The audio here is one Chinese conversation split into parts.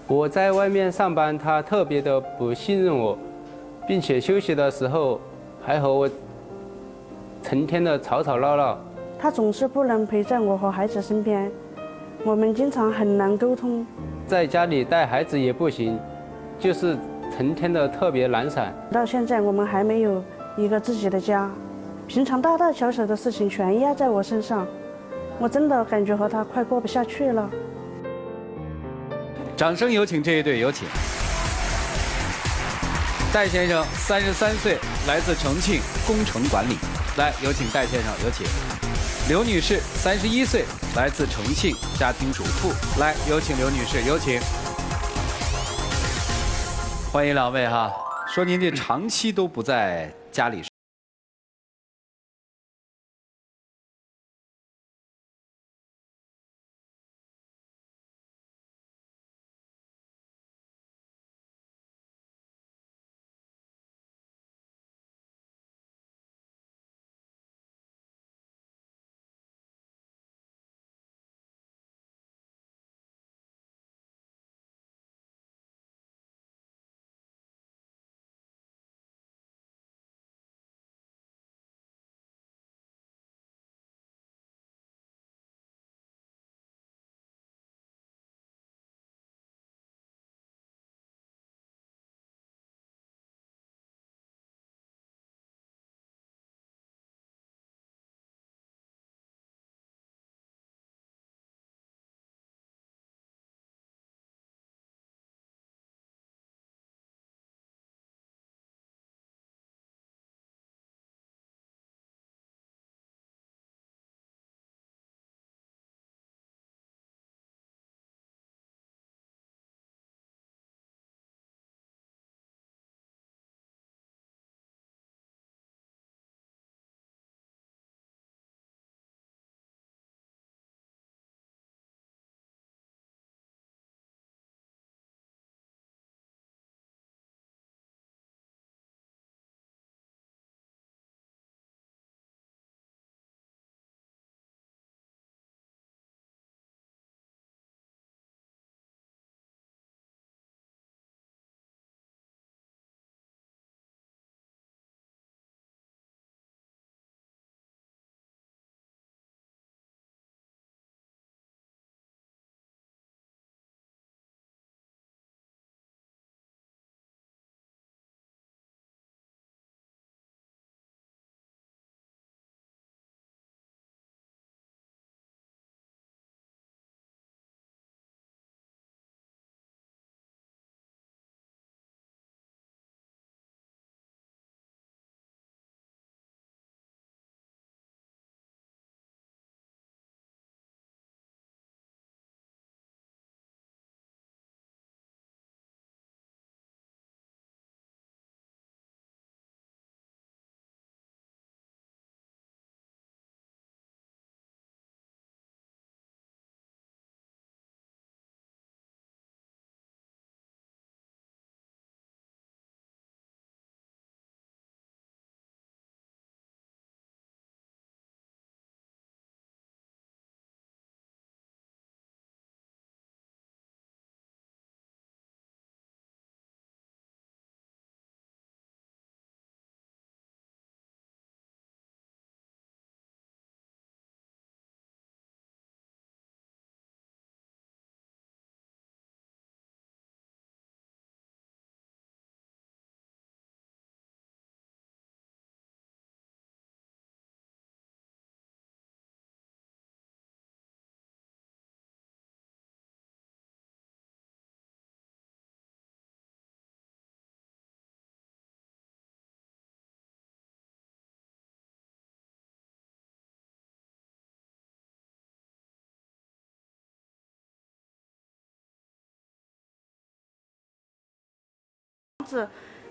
我在外面上班，他特别的不信任我，并且休息的时候还和我成天的吵吵闹闹。他总是不能陪在我和孩子身边，我们经常很难沟通。在家里带孩子也不行，就是成天的特别懒散。到现在我们还没有一个自己的家，平常大大小小的事情全压在我身上，我真的感觉和他快过不下去了。掌声有请这一对，有请。戴先生33岁，来自重庆工程管理。来，有请戴先生，有请。刘女士31岁，来自重庆，家庭主妇。来，有请刘女士，有请。欢迎两位哈。说您这长期都不在家里。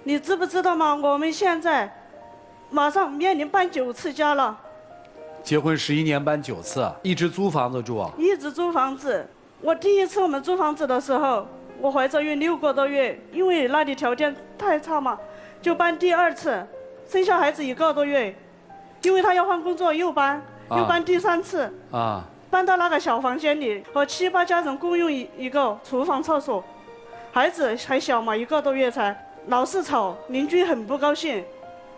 你知不知道吗？我们现在马上面临搬9次家了。结婚11年搬9次，一直租房子住啊？一直租房子。我第一次我们租房子的时候，我怀着孕6个多月，因为那里条件太差嘛，就搬第2次。生下孩子1个多月，因为他要换工作又搬，又搬第3次。搬到那个小房间里，和7、8家人共用一个厨房、厕所。孩子还小嘛，1个多月才，老是吵，邻居很不高兴。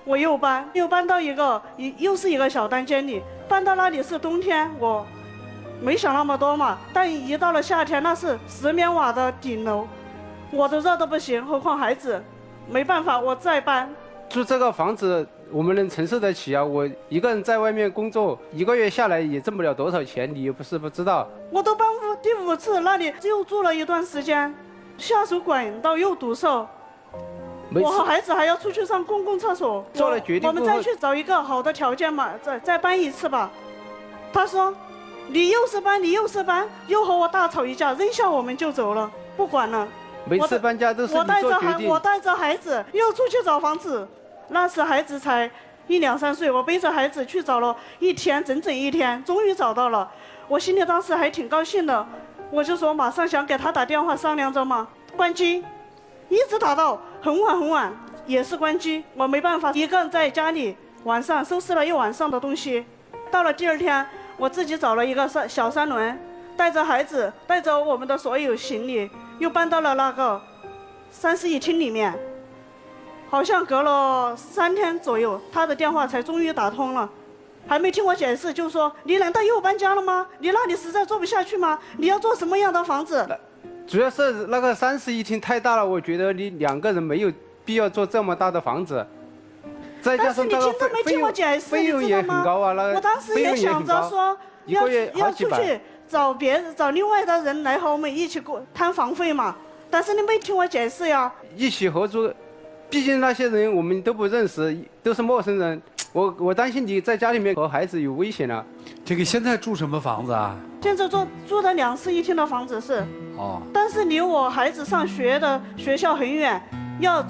我又搬到又是一个小单间里，搬到那里是冬天，我没想那么多嘛。但一到了夏天，那是10面瓦的顶楼，我都热得不行，何况孩子。没办法，我再搬。住这个房子，我们能承受得起啊！我一个人在外面工作，1个月下来也挣不了多少钱，你又不是不知道。我都搬第5次，那里又住了一段时间，下水管道又堵塞。我和孩子还要出去上公共厕所。做了决定，我们再去找一个好的条件嘛，再搬一次吧。他说，你又是搬，又和我大吵一架，扔下我们就走了，不管了。每次搬家都是你做决定。我带着孩子又出去找房子，那时孩子才1、2、3岁，我背着孩子去找了整整一天，终于找到了。我心里当时还挺高兴的，我就说马上想给他打电话商量着嘛，关机，一直打到很晚，也是关机。我没办法，一个人在家里，晚上收拾了一晚上的东西。到了第2天，我自己找了一个小3轮，带着孩子，带着我们的所有行李，又搬到了那个3室1厅里面。好像隔了3天左右，他的电话才终于打通了，还没听我解释就说：“你难道又搬家了吗？你那里实在做不下去吗？你要做什么样的房子？”主要是那个3室1厅太大了，我觉得你2个人没有必要做这么大的房子。再加上这个费用也很高啊，那我当时也想着说要出去找另外的人来和我们一起摊房费嘛，但是你没听我解释呀。一起合租，毕竟那些人我们都不认识，都是陌生人。我担心你在家里面和孩子有危险啊。这个现在住什么房子啊？现在住的2室1厅的房子是。哦。但是离我孩子上学的学校很远，要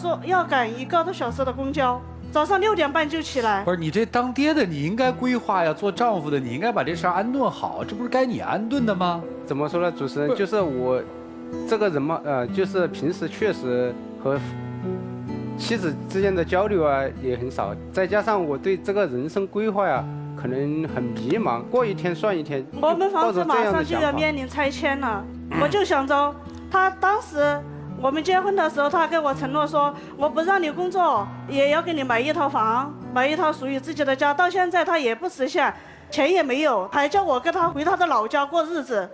赶1个多小时的公交，早上6点半就起来。不是你这当爹的，你应该规划呀；做丈夫的，你应该把这事儿安顿好，这不是该你安顿的吗？怎么说呢，主持人，就是我这个人嘛，就是平时确实和妻子之间的交流啊也很少，再加上我对这个人生规划呀，可能很迷茫，过一天算一天。我们房子马上就要面临拆迁了，我就想着，他当时我们结婚的时候，他给我承诺说，我不让你工作，也要给你买一套房，买一套属于自己的家。到现在他也不实现，钱也没有，还叫我跟他回他的老家过日子。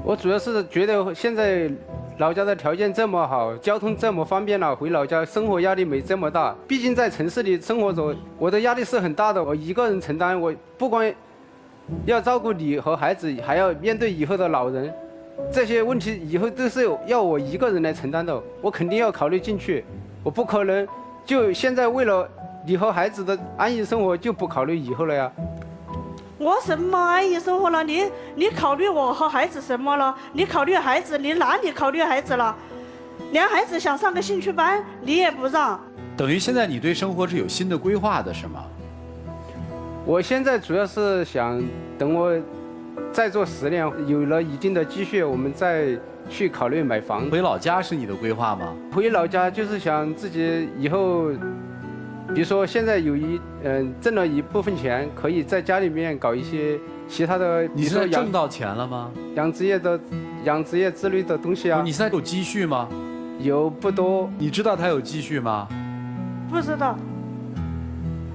我主要是觉得现在老家的条件这么好，交通这么方便了，回老家生活压力没这么大。毕竟在城市里生活着，我的压力是很大的，我一个人承担，我不光要照顾你和孩子，还要面对以后的老人，这些问题以后都是要我一个人来承担的，我肯定要考虑进去，我不可能就现在为了你和孩子的安逸生活就不考虑以后了呀。我什么安逸生活了？你考虑我和孩子什么了？你考虑孩子，你哪里考虑孩子了？连孩子想上个兴趣班，你也不让。等于现在你对生活是有新的规划的，是吗？我现在主要是想等我再做10年，有了一定的积蓄，我们再去考虑买房。回老家是你的规划吗？回老家就是想自己以后。比如说，现在挣了一部分钱，可以在家里面搞一些其他的。你现在挣到钱了吗？养殖业之类的东西啊。你现在有积蓄吗？有，不多。你知道他有积蓄吗？不知道。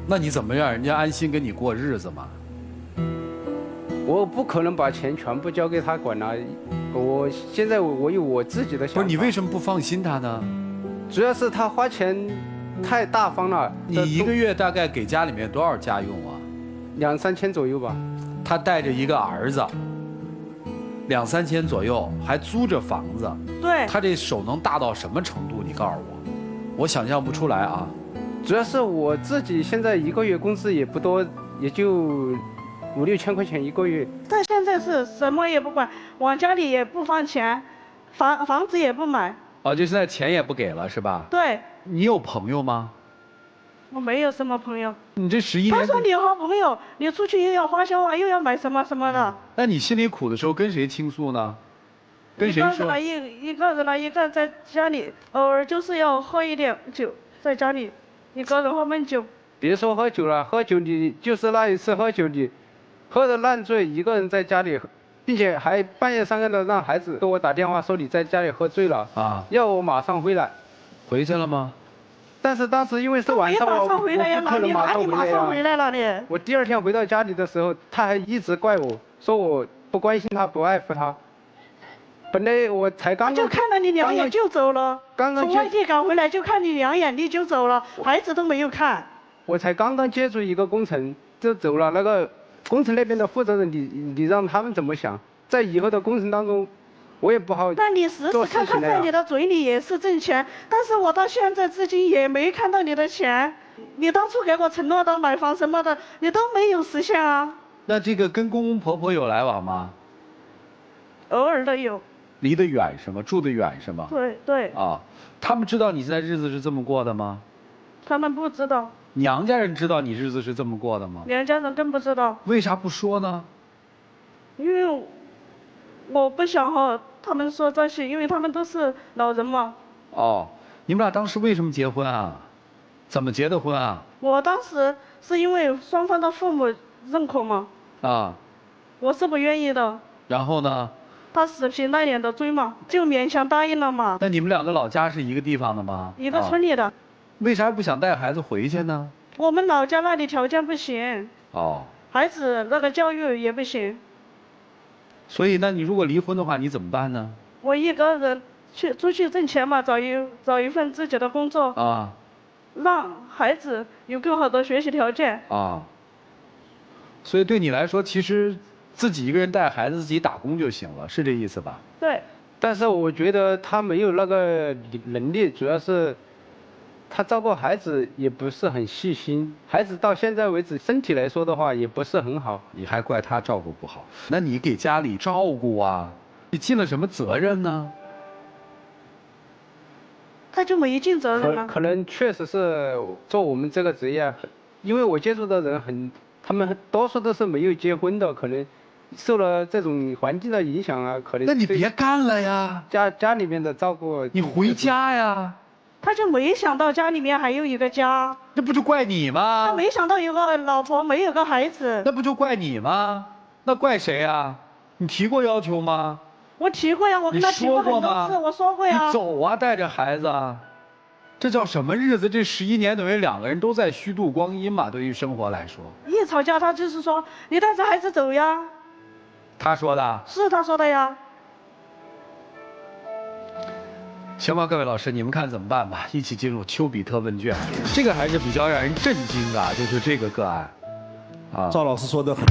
那你怎么让人家安心跟你过日子嘛？我不可能把钱全部交给他管了。我现在我有我自己的想法。不是你为什么不放心他呢？主要是他花钱太大方了。你1个月大概给家里面多少家用啊？2、3千左右吧。他带着一个儿子，2、3千左右，还租着房子。对。他这手能大到什么程度？你告诉我，我想象不出来啊。主要是我自己现在1个月工资也不多，也就5、6千块钱1个月。但现在是什么也不管，往家里也不放钱，房子也不买。哦，就现在钱也不给了是吧？对。你有朋友吗？我没有什么朋友。你这11年。他说你和朋友，你出去又要花销啊，又要买什么什么的。那你心里苦的时候跟谁倾诉呢？跟谁说？一个人在家里，偶尔就是要喝一点酒，在家里一个人喝闷酒。别说喝酒了，喝酒你就是那一次喝酒你喝得烂醉，一个人在家里并且还半夜3更的让孩子给我打电话说你在家里喝醉了啊，要我马上回来。回去了吗？但是当时因为是晚上，我不可能马上回来呀。我第2天回到家里的时候，他还一直怪我说我不关心他，不爱护他。本来我才刚就看了你2眼就走了，从外地赶回来就看你2眼你就走了，孩子都没有看。我才刚刚接触一个工程就走了，那个工程那边的负责人，你让他们怎么想？在以后的工程当中，我也不好。那你时时刻刻在你的嘴里也是挣钱，但是我到现在至今也没看到你的钱。你当初给我承诺的买房什么的，你都没有实现啊。那这个跟公公婆婆有来往吗？偶尔的有。离得远是吗？住得远是吗？对对。啊，他们知道你现在日子是这么过的吗？他们不知道。娘家人知道你日子是这么过的吗？娘家人更不知道。为啥不说呢？因为我不想和他们说这些，因为他们都是老人嘛。哦，你们俩当时为什么结婚啊？怎么结的婚啊？我当时是因为双方的父母认可嘛。啊。我是不愿意的。然后呢？他死皮赖脸的追嘛，就勉强答应了嘛。那你们两个老家是一个地方的吗？一个村里的。为啥不想带孩子回去呢？我们老家那里条件不行。哦。孩子那个教育也不行。所以，那你如果离婚的话，你怎么办呢？我一个人出去挣钱嘛，找一份自己的工作。啊。让孩子有更好的学习条件。啊。所以对你来说，其实自己一个人带孩子，自己打工就行了，是这意思吧？对。但是我觉得他没有那个能力，主要是他照顾孩子也不是很细心，孩子到现在为止身体来说的话也不是很好。你还怪他照顾不好？那你给家里照顾啊，你尽了什么责任呢？他就没尽责任啊。可能确实是做我们这个职业，因为我接触的人他们多数都是没有结婚的，可能受了这种环境的影响啊，可能。那你别干了呀！家里面的照顾。你回家呀！他就没想到家里面还有一个家。那不就怪你吗？他没想到有个老婆，没有个孩子。那不就怪你吗？那怪谁呀？你提过要求吗？我提过呀，我跟他提过很多次，我说过呀。你走啊，带着孩子啊，这叫什么日子？这11年等于2个人都在虚度光阴嘛，对于生活来说。一吵架，他就是说你带着孩子走呀。他说的？是他说的呀。行吧，各位老师，你们看怎么办吧？一起进入丘比特问卷，这个还是比较让人震惊的，就是这个个案，啊，赵老师说的很。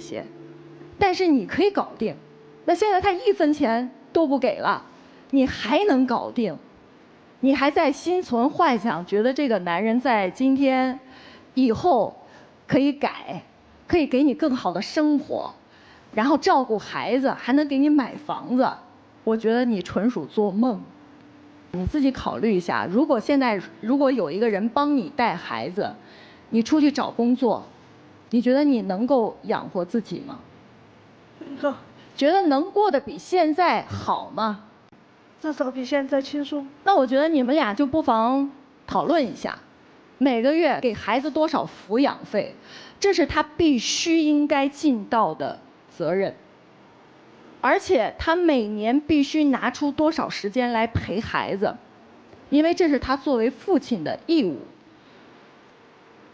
些，但是你可以搞定。那现在他1分钱都不给了，你还能搞定？你还在心存幻想，觉得这个男人在今天、以后可以改，可以给你更好的生活，然后照顾孩子，还能给你买房子。我觉得你纯属做梦。你自己考虑一下，如果有一个人帮你带孩子，你出去找工作，你觉得你能够养活自己吗？觉得能过得比现在好吗？至少比现在轻松。那我觉得你们俩就不妨讨论一下，每个月给孩子多少抚养费，这是他必须应该尽到的责任。而且他每年必须拿出多少时间来陪孩子，因为这是他作为父亲的义务。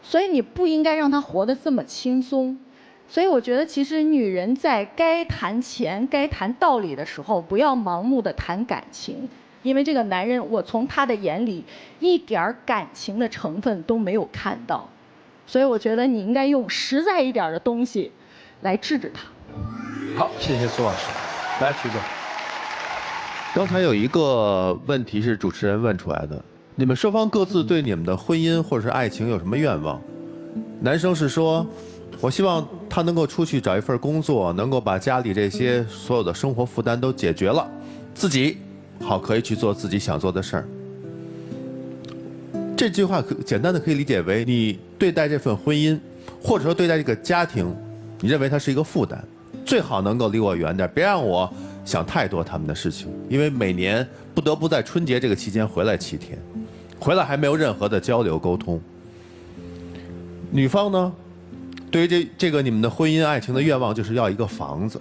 所以你不应该让他活得这么轻松。所以我觉得，其实女人在该谈钱、该谈道理的时候，不要盲目的谈感情，因为这个男人，我从他的眼里一点感情的成分都没有看到。所以我觉得你应该用实在一点的东西来治治他。好，谢谢苏老师。来，徐总。刚才有一个问题是主持人问出来的，你们双方各自对你们的婚姻或者是爱情有什么愿望？男生是说，我希望他能够出去找一份工作，能够把家里这些所有的生活负担都解决了，自己好可以去做自己想做的事儿。这句话简单的可以理解为，你对待这份婚姻，或者说对待这个家庭，你认为它是一个负担，最好能够离我远点，别让我想太多他们的事情。因为每年不得不在春节这个期间回来7天，回来还没有任何的交流沟通。女方呢，对于这个你们的婚姻爱情的愿望就是要一个房子，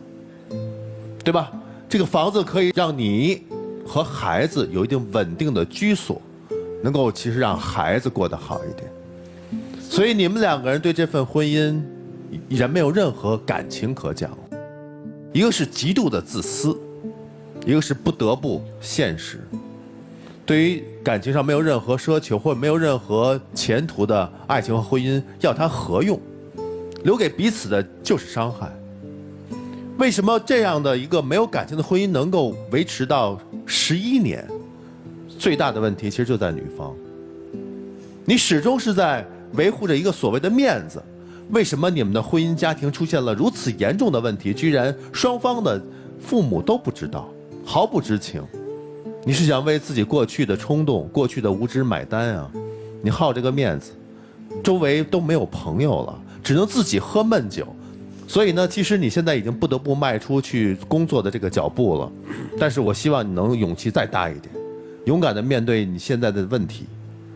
对吧？这个房子可以让你和孩子有一定稳定的居所，能够其实让孩子过得好一点。所以你们2个人对这份婚姻人没有任何感情可讲，一个是极度的自私，一个是不得不现实。对于感情上没有任何奢求或者没有任何前途的爱情和婚姻，要它何用？留给彼此的就是伤害。为什么这样的一个没有感情的婚姻能够维持到11年？最大的问题其实就在女方，你始终是在维护着一个所谓的面子。为什么你们的婚姻家庭出现了如此严重的问题，居然双方的父母都不知道，毫不知情？你是想为自己过去的冲动、过去的无知买单啊？你好这个面子，周围都没有朋友了，只能自己喝闷酒。所以呢，其实你现在已经不得不迈出去工作的这个脚步了。但是我希望你能勇气再大一点，勇敢地面对你现在的问题，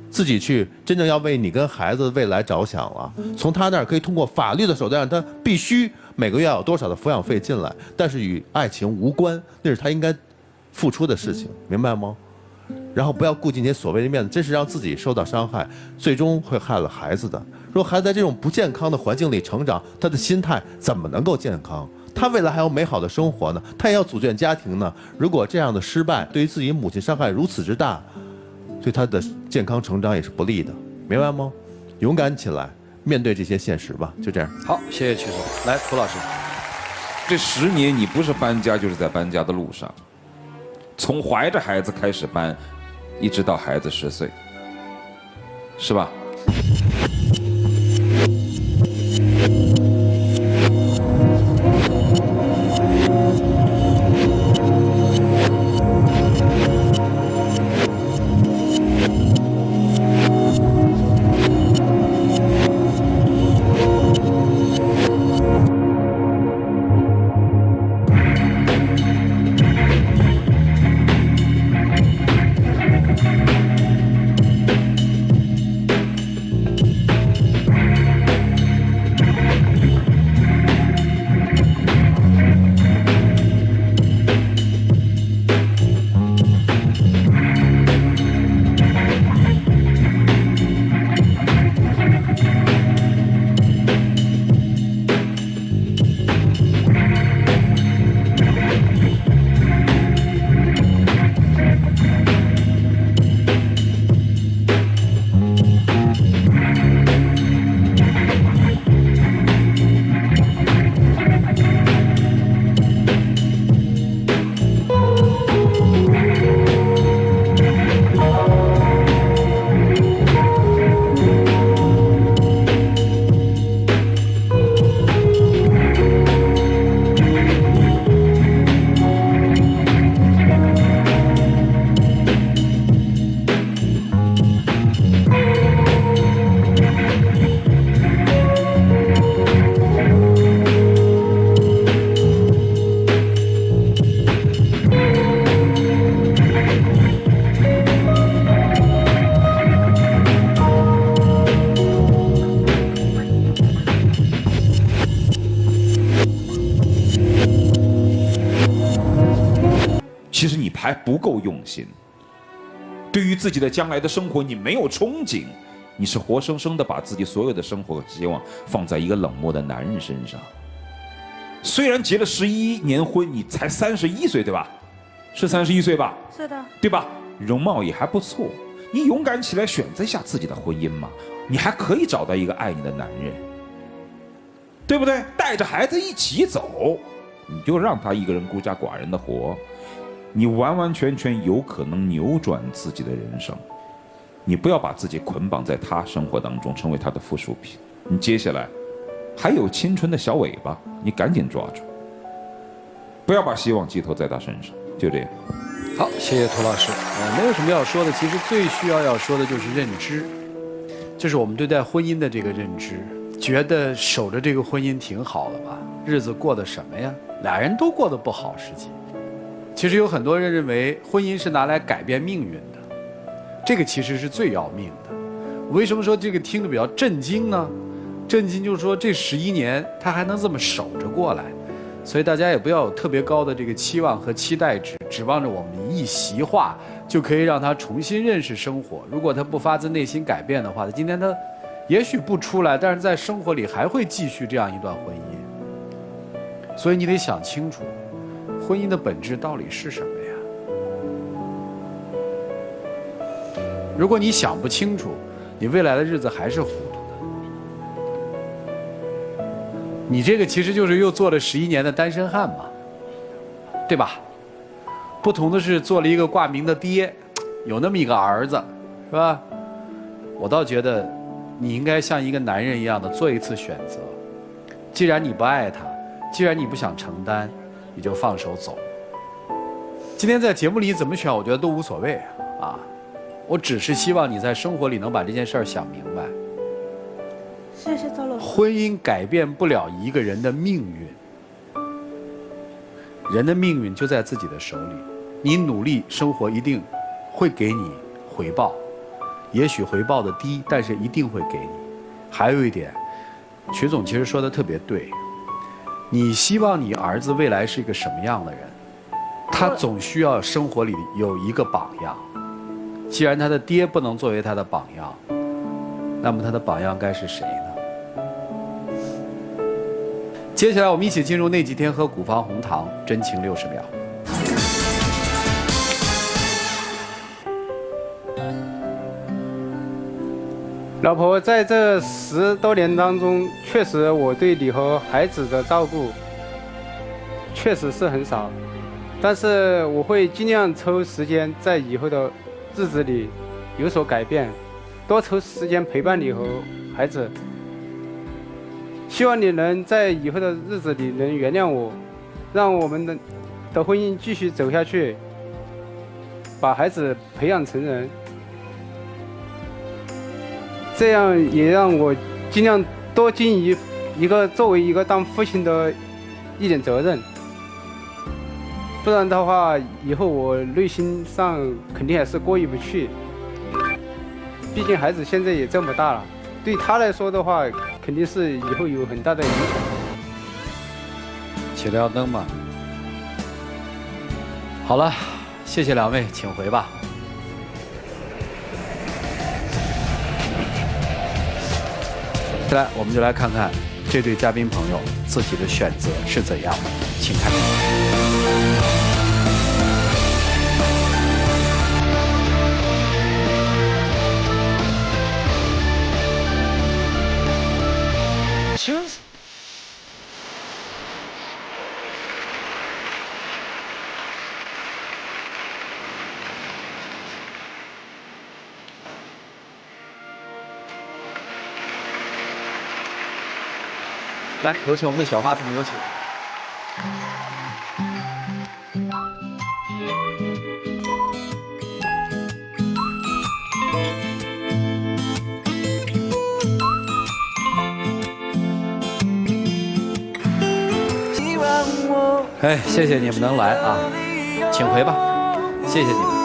自己去真正要为你跟孩子的未来着想了。从他那儿可以通过法律的手段让他必须每个月要有多少的抚养费进来，但是与爱情无关，那是他应该付出的事情，明白吗？然后不要顾及那些所谓的面子，真是让自己受到伤害，最终会害了孩子的。如果孩子在这种不健康的环境里成长，他的心态怎么能够健康？他未来还有美好的生活呢，他也要组建家庭呢。如果这样的失败对于自己母亲伤害如此之大，对他的健康成长也是不利的，明白吗？勇敢起来，面对这些现实吧。就这样。好，谢谢曲总。来，涂老师。这10年你不是搬家就是在搬家的路上，从怀着孩子开始搬，一直到孩子10岁，是吧？还不够用心。对于自己的将来的生活，你没有憧憬，你是活生生的把自己所有的生活和希望放在一个冷漠的男人身上。虽然结了11年婚，你才31岁，对吧？是31岁吧？是的。对吧？容貌也还不错，你勇敢起来选择一下自己的婚姻嘛，你还可以找到一个爱你的男人，对不对？带着孩子一起走，你就让他一个人孤家寡人的活，你完完全全有可能扭转自己的人生。你不要把自己捆绑在他生活当中，成为他的附属品。你接下来还有青春的小尾巴，你赶紧抓住，不要把希望寄托在他身上。就这样。好，谢谢涂老师。没有什么要说的，其实最需要说的就是认知，就是我们对待婚姻的这个认知。觉得守着这个婚姻挺好的吧？日子过得什么呀？俩人都过得不好，实际。其实有很多人认为婚姻是拿来改变命运的，这个其实是最要命的。我为什么说这个听着比较震惊呢？震惊就是说这11年他还能这么守着过来，所以大家也不要有特别高的这个期望和期待值，指望着我们一席话就可以让他重新认识生活。如果他不发自内心改变的话，今天他也许不出来，但是在生活里还会继续这样一段婚姻。所以你得想清楚，婚姻的本质到底是什么呀？如果你想不清楚，你未来的日子还是糊涂的。你这个其实就是又做了11年的单身汉嘛，对吧？不同的是做了一个挂名的爹，有那么一个儿子，是吧？我倒觉得你应该像一个男人一样的做一次选择。既然你不爱他，既然你不想承担，你就放手走。今天在节目里怎么选，我觉得都无所谓啊。我只是希望你在生活里能把这件事儿想明白。谢谢赵老师。婚姻改变不了一个人的命运，人的命运就在自己的手里。你努力生活，一定会给你回报，也许回报的低，但是一定会给你。还有一点，曲总其实说的特别对，你希望你儿子未来是一个什么样的人，他总需要生活里有一个榜样。既然他的爹不能作为他的榜样，那么他的榜样该是谁呢？接下来我们一起进入那几天喝古方红糖真情60秒。老婆，在这10多年当中，确实我对你和孩子的照顾确实是很少，但是我会尽量抽时间在以后的日子里有所改变，多抽时间陪伴你和孩子。希望你能在以后的日子里能原谅我，让我们的婚姻继续走下去，把孩子培养成人。这样也让我尽量多尽一个作为一个当父亲的一点责任，不然的话，以后我内心上肯定还是过意不去。毕竟孩子现在也这么大了，对他来说的话，肯定是以后有很大的影响。起亮灯嘛。好了，谢谢两位，请回吧。接下来我们就来看看这对嘉宾朋友自己的选择是怎样的，请看。Choose. 来，有请我们的小花瓶，有请。哎，谢谢你们能来啊，请回吧，谢谢你们。